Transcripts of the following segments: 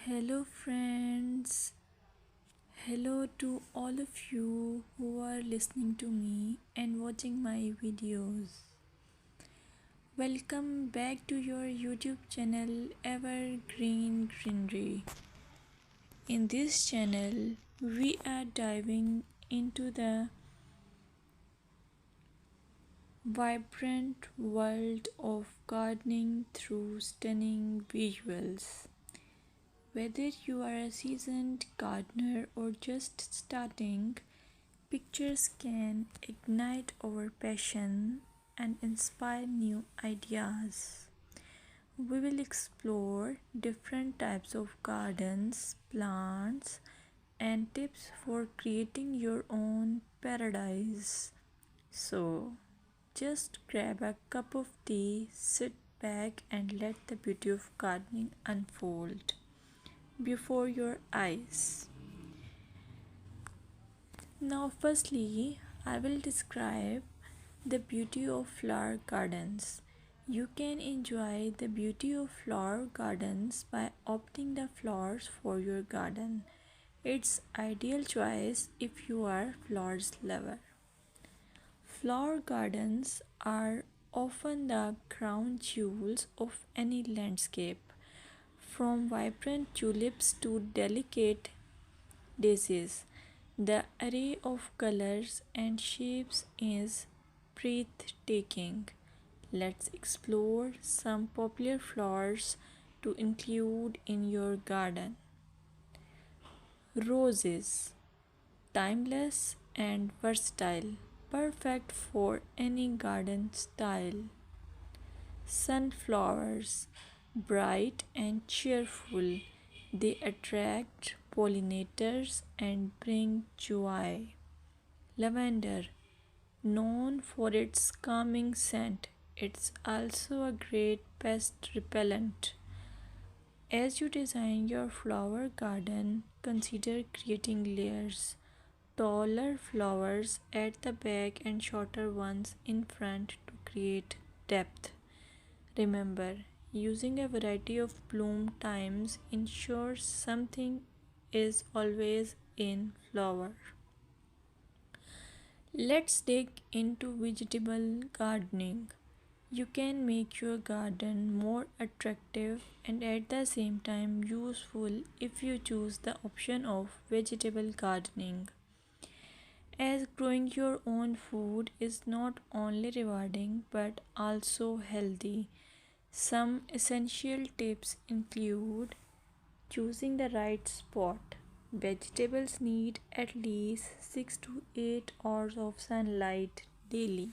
Hello, friends. Hello to all of you who are listening to me and watching my videos. Welcome back to your YouTube channel Evergreen Greenery. In this channel, we are diving into the vibrant world of gardening through stunning visuals. Whether you are a seasoned gardener or just starting, pictures can ignite our passion and inspire new ideas. We will explore different types of gardens, plants, and tips for creating your own paradise. So, just grab a cup of tea, sit back, and let the beauty of gardening unfold before your eyes. Now, firstly, I will describe the beauty of flower gardens. You can enjoy the beauty of flower gardens by opting the flowers for your garden. It's ideal choice if you are flowers lover. Flower gardens are often the crown jewels of any landscape, from vibrant tulips to delicate daisies. The array of colors and shapes is breathtaking. Let's explore some popular flowers to include in your garden. Roses, timeless and versatile, perfect for any garden style. Sunflowers, bright and cheerful, they attract pollinators and bring joy. Lavender, known for its calming scent, it's also a great pest repellent. As you design your flower garden, consider creating layers. Taller flowers at the back and shorter ones in front to create depth. Remember, using a variety of bloom times ensures something is always in flower. Let's dig into vegetable gardening. You can make your garden more attractive and at the same time useful if you choose the option of vegetable gardening. As growing your own food is not only rewarding but also healthy. Some essential tips include choosing the right spot. Vegetables need at least 6 to 8 hours of sunlight daily.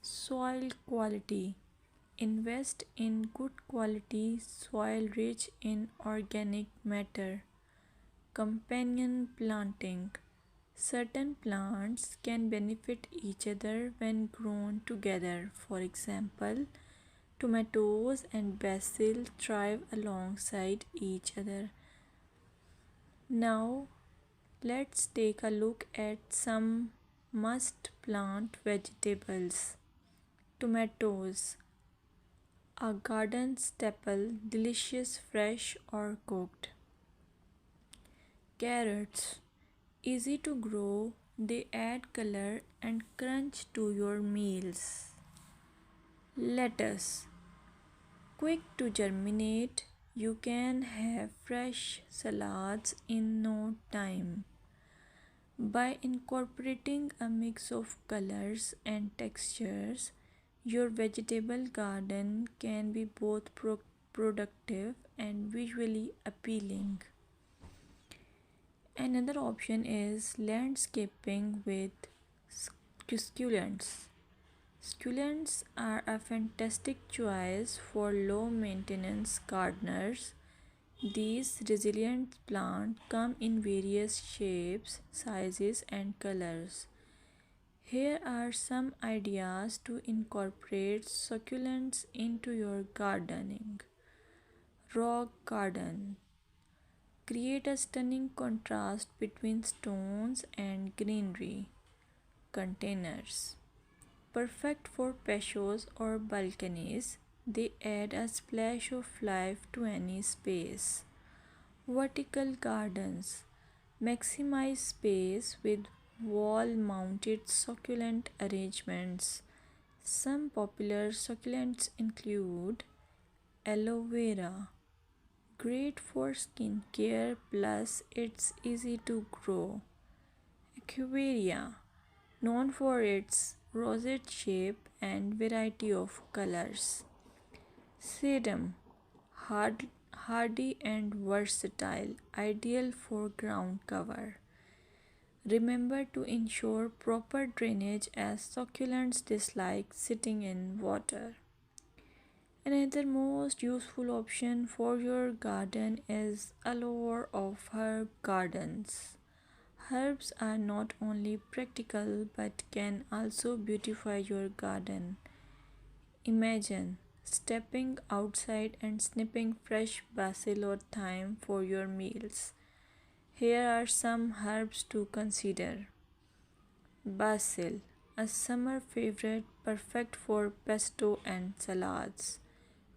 Soil quality. Invest in good quality soil rich in organic matter. Companion planting. Certain plants can benefit each other when grown together. For example, tomatoes and basil thrive alongside each other. Now, let's take a look at some must plant vegetables. Tomatoes, a garden staple, delicious fresh or cooked. Carrots, easy to grow, they add color and crunch to your meals. Lettuce, quick to germinate, you can have fresh salads in no time. By incorporating a mix of colors and textures, your vegetable garden can be both productive and visually appealing. Another option is landscaping with succulents. Succulents are a fantastic choice for low maintenance gardeners. These resilient plants come in various shapes, sizes, and colors. Here are some ideas to incorporate succulents into your gardening. Rock garden. Create a stunning contrast between stones and greenery. Containers. Perfect for patios or balconies, they add a splash of life to any space. Vertical gardens maximize space with wall mounted succulent arrangements. Some popular succulents include aloe vera, great for skin care plus it's easy to grow. Equivarium, known for its rosette shape and variety of colors. Sedum, hardy and versatile, ideal for ground cover. Remember to ensure proper drainage as succulents dislike sitting in water. Another most useful option for your garden is allure of herb gardens. Herbs are not only practical but can also beautify your garden. Imagine stepping outside and snipping fresh basil or thyme for your meals. Here are some herbs to consider. Basil, a summer favorite perfect for pesto and salads.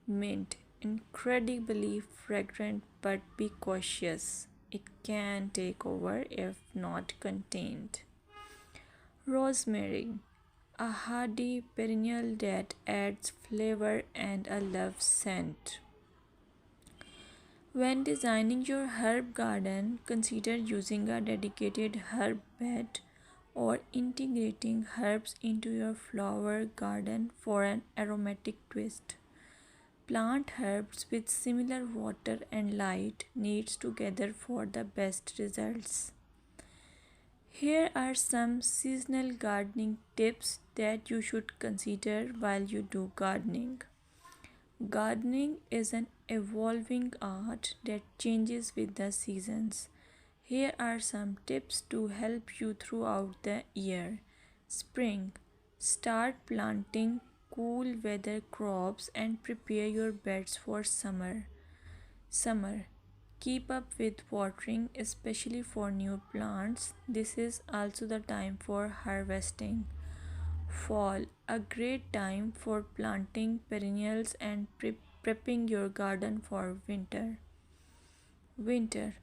Mint, incredibly fragrant but be cautious. It can take over if not contained. Rosemary, a hardy perennial that adds flavor and a love scent. When designing your herb garden, consider using a dedicated herb bed or integrating herbs into your flower garden for an aromatic twist. Plant herbs with similar water and light needs together for the best results. Here are some seasonal gardening tips that you should consider while you do gardening. Gardening is an evolving art that changes with the seasons. Here are some tips to help you throughout the year. Spring. Start planting cool weather crops and prepare your beds for summer. Summer. Keep up with watering, especially for new plants. This is also the time for harvesting. Fall, a great time for planting perennials and prepping your garden for winter. Winter,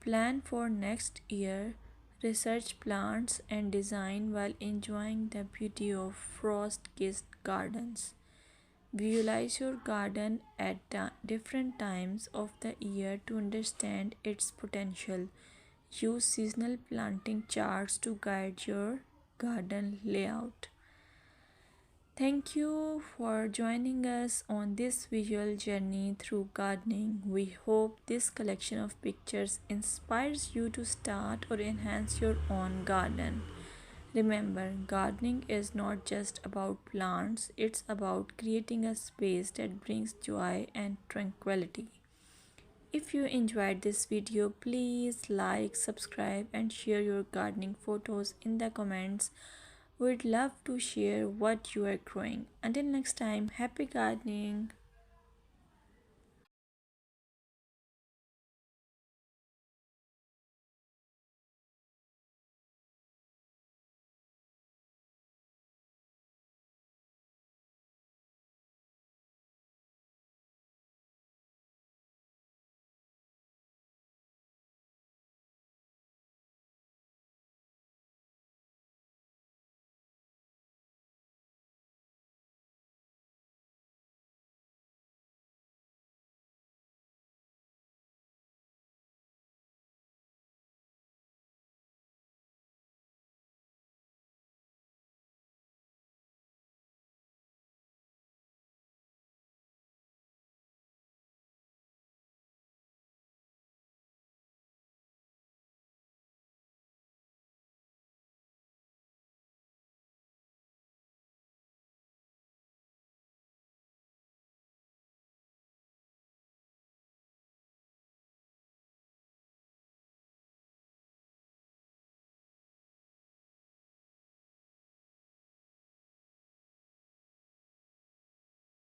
plan for next year, research plants and design while enjoying the beauty of frost kissed gardens. Visualize your garden at different times of the year to understand its potential. Use seasonal planting charts to guide your garden layout. Thank you for joining us on this visual journey through gardening. We hope this collection of pictures inspires you to start or enhance your own garden. Remember, gardening is not just about plants, it's about creating a space that brings joy and tranquility. If you enjoyed this video, please like, subscribe, and share your gardening photos in the comments. We'd love to share what you are growing. Until next time, happy gardening!